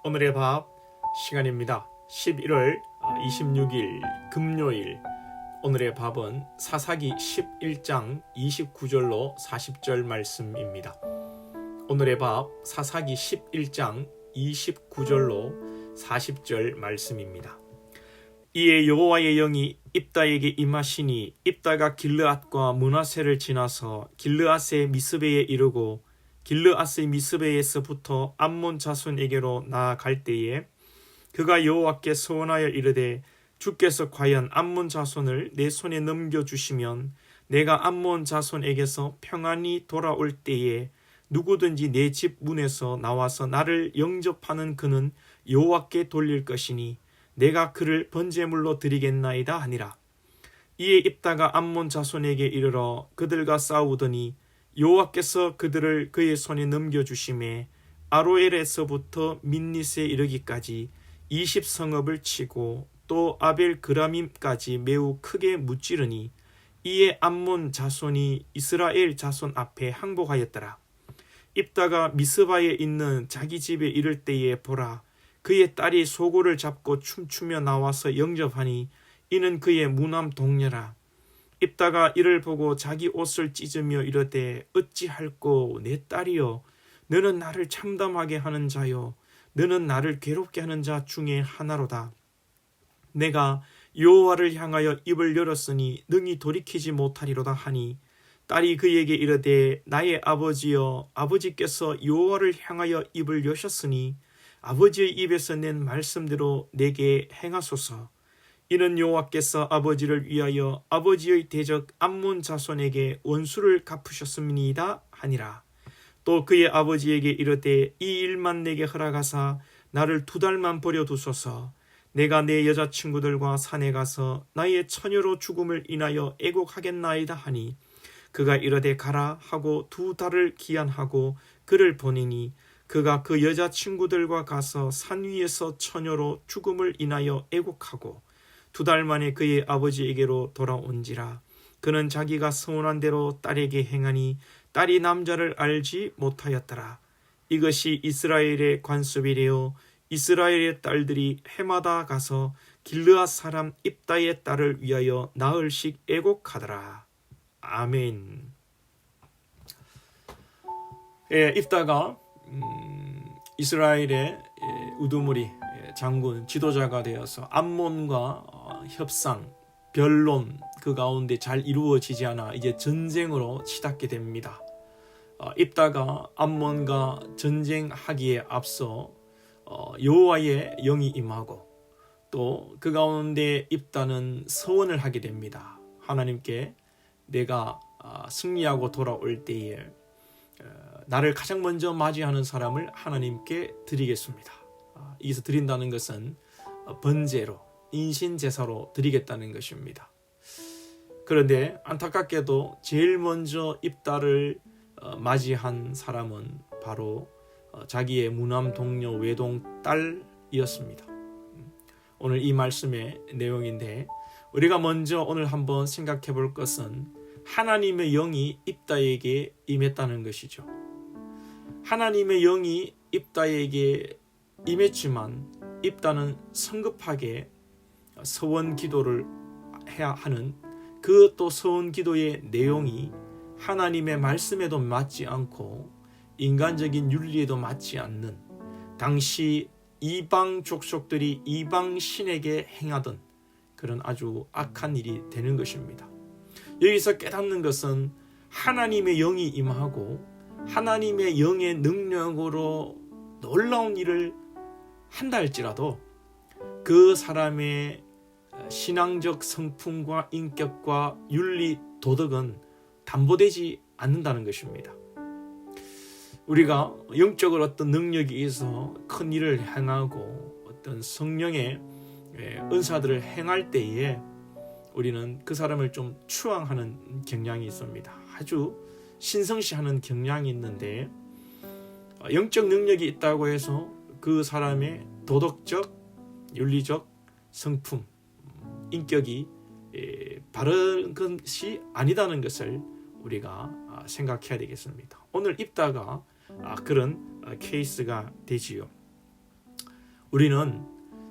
오늘의 밥 시간입니다. 11월 26일 금요일. 오늘의 밥은 사사기 11장 29절로 40절 말씀입니다. 오늘의 밥 사사기 11장 29절로 40절 말씀입니다. 이에 여호와의 영이 입다에게 임하시니 입다가 길르앗과 므낫세를 지나서 길르앗의 미스베에 이르고 길르앗의 미스베에서부터 암몬 자손에게로 나아갈 때에 그가 여호와께 서원하여 이르되 주께서 과연 암몬 자손을 내 손에 넘겨주시면 내가 암몬 자손에게서 평안히 돌아올 때에 누구든지 내 집 문에서 나와서 나를 영접하는 그는 여호와께 돌릴 것이니 내가 그를 번제물로 드리겠나이다 하니라. 이에 입다가 암몬 자손에게 이르러 그들과 싸우더니 여호와께서 그들을 그의 손에 넘겨주심에 아로엘에서부터 민닛에 이르기까지 20성읍을 치고 또 아벨 그라밈까지 매우 크게 무찌르니 이에 암몬 자손이 이스라엘 자손 앞에 항복하였더라. 입다가 미스바에 있는 자기 집에 이를 때에 보라, 그의 딸이 소고를 잡고 춤추며 나와서 영접하니 이는 그의 무남 동료라. 입다가 이를 보고 자기 옷을 찢으며 이르되 어찌할꼬 내 딸이여, 너는 나를 참담하게 하는 자요 너는 나를 괴롭게 하는 자 중에 하나로다. 내가 여호와를 향하여 입을 열었으니 능히 돌이키지 못하리로다 하니 딸이 그에게 이르되 나의 아버지여, 아버지께서 여호와를 향하여 입을 여셨으니 아버지의 입에서 낸 말씀대로 내게 행하소서. 이는 여호와께서 아버지를 위하여 아버지의 대적 암몬 자손에게 원수를 갚으셨음이니이다 하니라. 또 그의 아버지에게 이르되 이 일만 내게 허락하사 나를 2달만 버려두소서. 내가 내 여자친구들과 산에 가서 나의 처녀로 죽음을 인하여 애곡하겠나이다 하니 그가 이르되 가라 하고 2달을 기한하고 그를 보내니 그가 그 여자친구들과 가서 산 위에서 처녀로 죽음을 인하여 애곡하고 2달 만에 그의 아버지에게로 돌아온지라. 그는 자기가 서원한 대로 딸에게 행하니 딸이 남자를 알지 못하였더라. 이것이 이스라엘의 관습이 되어 이스라엘의 딸들이 해마다 가서 길르앗 사람 입다의 딸을 위하여 나흘씩 애곡하더라. 아멘. 입다가 이스라엘의 우두머리 장군 지도자가 되어서 암몬과 협상, 변론 그 가운데 잘 이루어지지 않아 이제 전쟁으로 치닫게 됩니다. 입다가 암몬과 전쟁하기에 앞서 여호와의 영이 임하고 또 그 가운데 입다는 서원을 하게 됩니다. 하나님께 내가 승리하고 돌아올 때에 나를 가장 먼저 맞이하는 사람을 하나님께 드리겠습니다. 여기서 드린다는 것은 번제로, 인신제사로 드리겠다는 것입니다. 그런데 안타깝게도 제일 먼저 입다를 맞이한 사람은 바로 자기의 무남 동료 외동 딸이었습니다. 오늘 이 말씀의 내용인데 우리가 먼저 오늘 한번 생각해 볼 것은 하나님의 영이 입다에게 임했다는 것이죠. 하나님의 영이 입다에게 임했지만 입다는 성급하게 서원 기도를 해야 하는 그 또 서원 기도의 내용이 하나님의 말씀에도 맞지 않고 인간적인 윤리에도 맞지 않는 당시 이방 족속들이 이방 신에게 행하던 그런 아주 악한 일이 되는 것입니다. 여기서 깨닫는 것은 하나님의 영이 임하고 하나님의 영의 능력으로 놀라운 일을 한다 할지라도 그 사람의 신앙적 성품과 인격과 윤리, 도덕은 담보되지 않는다는 것입니다. 우리가 영적으로 어떤 능력이 있어 큰 일을 행하고 어떤 성령의 은사들을 행할 때에 우리는 그 사람을 좀 추앙하는 경향이 있습니다. 아주 신성시하는 경향이 있는데 영적 능력이 있다고 해서 그 사람의 도덕적, 윤리적 성품, 인격이 바른 것이 아니다는 것을 우리가 생각해야 되겠습니다. 오늘 입다가 그런 케이스가 되지요. 우리는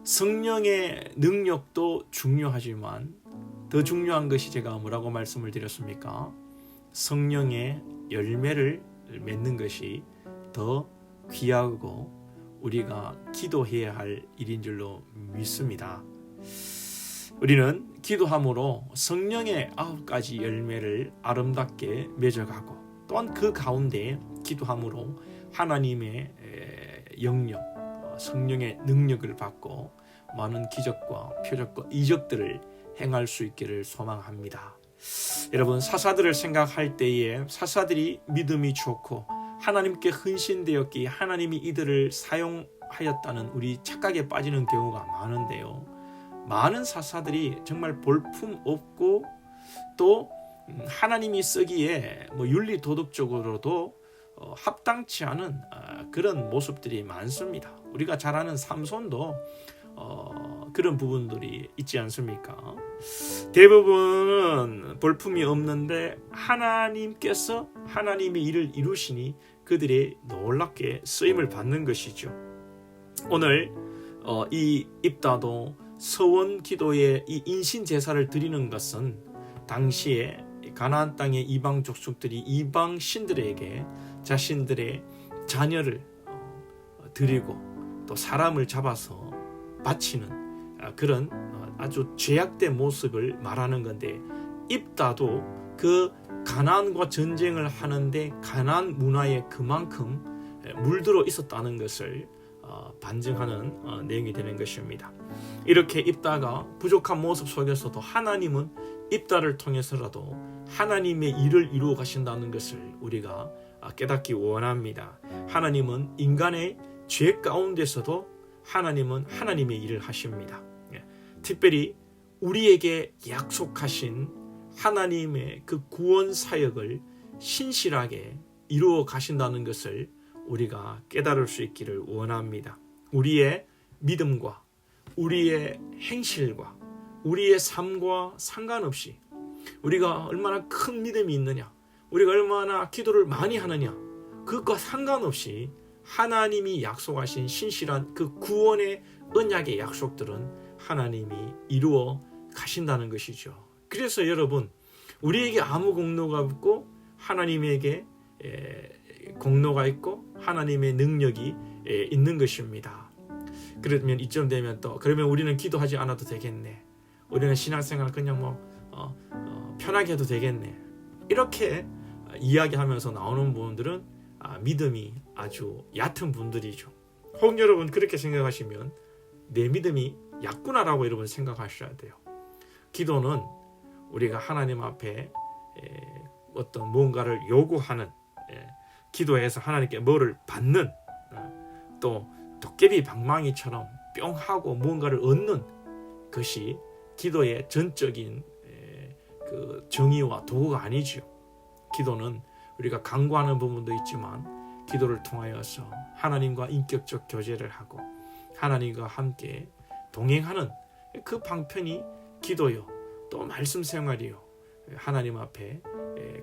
성령의 능력도 중요하지만 더 중요한 것이 제가 뭐라고 말씀을 드렸습니까? 성령의 열매를 맺는 것이 더 귀하고 우리가 기도해야 할 일인 줄로 믿습니다. 우리는 기도함으로 성령의 9가지 열매를 아름답게 맺어가고 또한 그 가운데 기도함으로 하나님의 영역, 성령의 능력을 받고 많은 기적과 표적과 이적들을 행할 수 있기를 소망합니다. 여러분, 사사들을 생각할 때에 사사들이 믿음이 좋고 하나님께 헌신되었기에 하나님이 이들을 사용하였다는 우리 착각에 빠지는 경우가 많은데요. 많은 사사들이 정말 볼품 없고 또 하나님이 쓰기에 윤리 도덕적으로도 합당치 않은 그런 모습들이 많습니다. 우리가 잘 아는 삼손도 그런 부분들이 있지 않습니까? 대부분은 볼품이 없는데 하나님께서 하나님의 일을 이루시니 그들이 놀랍게 쓰임을 받는 것이죠. 오늘 이 입다도 서원 기도에 이 인신 제사를 드리는 것은 당시에 가나안 땅의 이방 족속들이 이방 신들에게 자신들의 자녀를 드리고 또 사람을 잡아서 바치는 그런 아주 죄악된 모습을 말하는 건데, 입다도 그 가나안과 전쟁을 하는데 가나안 문화에 그만큼 물들어 있었다는 것을 반증하는 내용이 되는 것입니다. 이렇게 입다가 부족한 모습 속에서도 하나님은 입다를 통해서라도 하나님의 일을 이루어 가신다는 것을 우리가 깨닫기 원합니다. 하나님은 인간의 죄 가운데서도 하나님은 하나님의 일을 하십니다. 특별히 우리에게 약속하신 하나님의 그 구원 사역을 신실하게 이루어 가신다는 것을 우리가 깨달을 수 있기를 원합니다. 우리의 믿음과 우리의 행실과 우리의 삶과 상관없이 우리가 얼마나 큰 믿음이 있느냐, 우리가 얼마나 기도를 많이 하느냐, 그것과 상관없이 하나님이 약속하신 신실한 그 구원의 언약의 약속들은 하나님이 이루어 가신다는 것이죠. 그래서 여러분, 우리에게 아무 공로가 없고 하나님에게 공로가 있고 하나님의 능력이 있는 것입니다. 그러면 이쯤 되면 또 그러면 우리는 기도하지 않아도 되겠네, 우리는 신앙생활 그냥 편하게 해도 되겠네, 이렇게 이야기하면서 나오는 분들은 믿음이 아주 얕은 분들이죠. 혹 여러분 그렇게 생각하시면 내 믿음이 얕구나라고 여러분 생각하셔야 돼요. 기도는 우리가 하나님 앞에 어떤 뭔가를 요구하는, 기도해서 하나님께 뭐를 받는, 또 도깨비 방망이처럼 뿅 하고 뭔가를 얻는 것이 기도의 전적인 그 정의와 도구가 아니죠. 기도는 우리가 간구하는 부분도 있지만 기도를 통하여서 하나님과 인격적 교제를 하고 하나님과 함께 동행하는 그 방편이 기도요, 또 말씀 생활이요, 하나님 앞에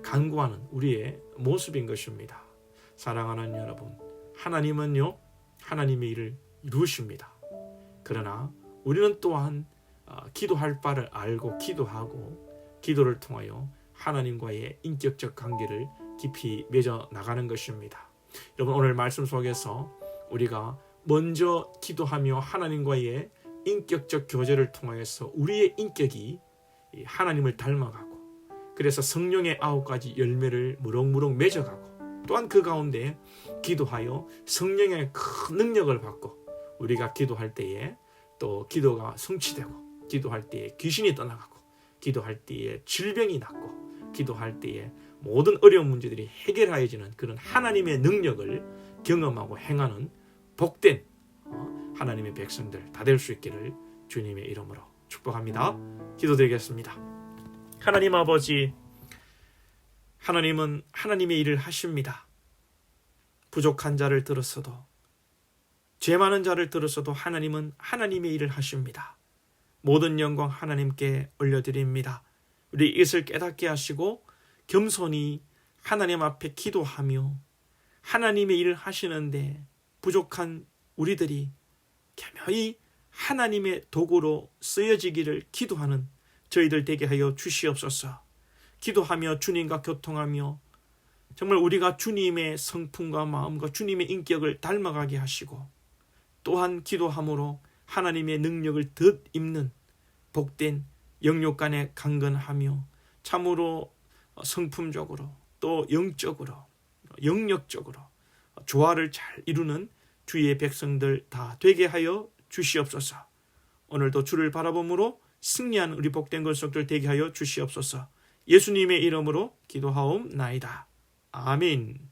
간구하는 우리의 모습인 것입니다. 사랑하는 여러분, 하나님은요 하나님의 일을 이루십니다. 그러나 우리는 또한 기도할 바를 알고 기도하고 기도를 통하여 하나님과의 인격적 관계를 깊이 맺어 나가는 것입니다. 여러분, 오늘 말씀 속에서 우리가 먼저 기도하며 하나님과의 인격적 교제를 통해서 우리의 인격이 하나님을 닮아가고, 그래서 성령의 9가지 열매를 무럭무럭 맺어가고, 또한 그 가운데 기도하여 성령의 큰 능력을 받고, 우리가 기도할 때에 또 기도가 성취되고, 기도할 때에 귀신이 떠나가고, 기도할 때에 질병이 낫고, 기도할 때에 모든 어려운 문제들이 해결하여지는 그런 하나님의 능력을 경험하고 행하는 복된 하나님의 백성들 다 될 수 있기를 주님의 이름으로 축복합니다. 기도드리겠습니다. 하나님 아버지, 하나님은 하나님의 일을 하십니다. 부족한 자를 들었어도, 죄 많은 자를 들었어도 하나님은 하나님의 일을 하십니다. 모든 영광 하나님께 올려드립니다. 우리 이것을 깨닫게 하시고 겸손히 하나님 앞에 기도하며 하나님의 일을 하시는데 부족한 우리들이 겸허히 하나님의 도구로 쓰여지기를 기도하는 저희들 되게 하여 주시옵소서. 기도하며 주님과 교통하며 정말 우리가 주님의 성품과 마음과 주님의 인격을 닮아가게 하시고, 또한 기도함으로 하나님의 능력을 덧입는 복된 영육 간에 강건하며 참으로 성품적으로 또 영적으로 영력적으로 조화를 잘 이루는 주의 백성들 다 되게 하여 주시옵소서. 오늘도 주를 바라봄으로 승리하는 우리 복된 권속들 되게 하여 주시옵소서. 예수님의 이름으로 기도하옵나이다. 아멘.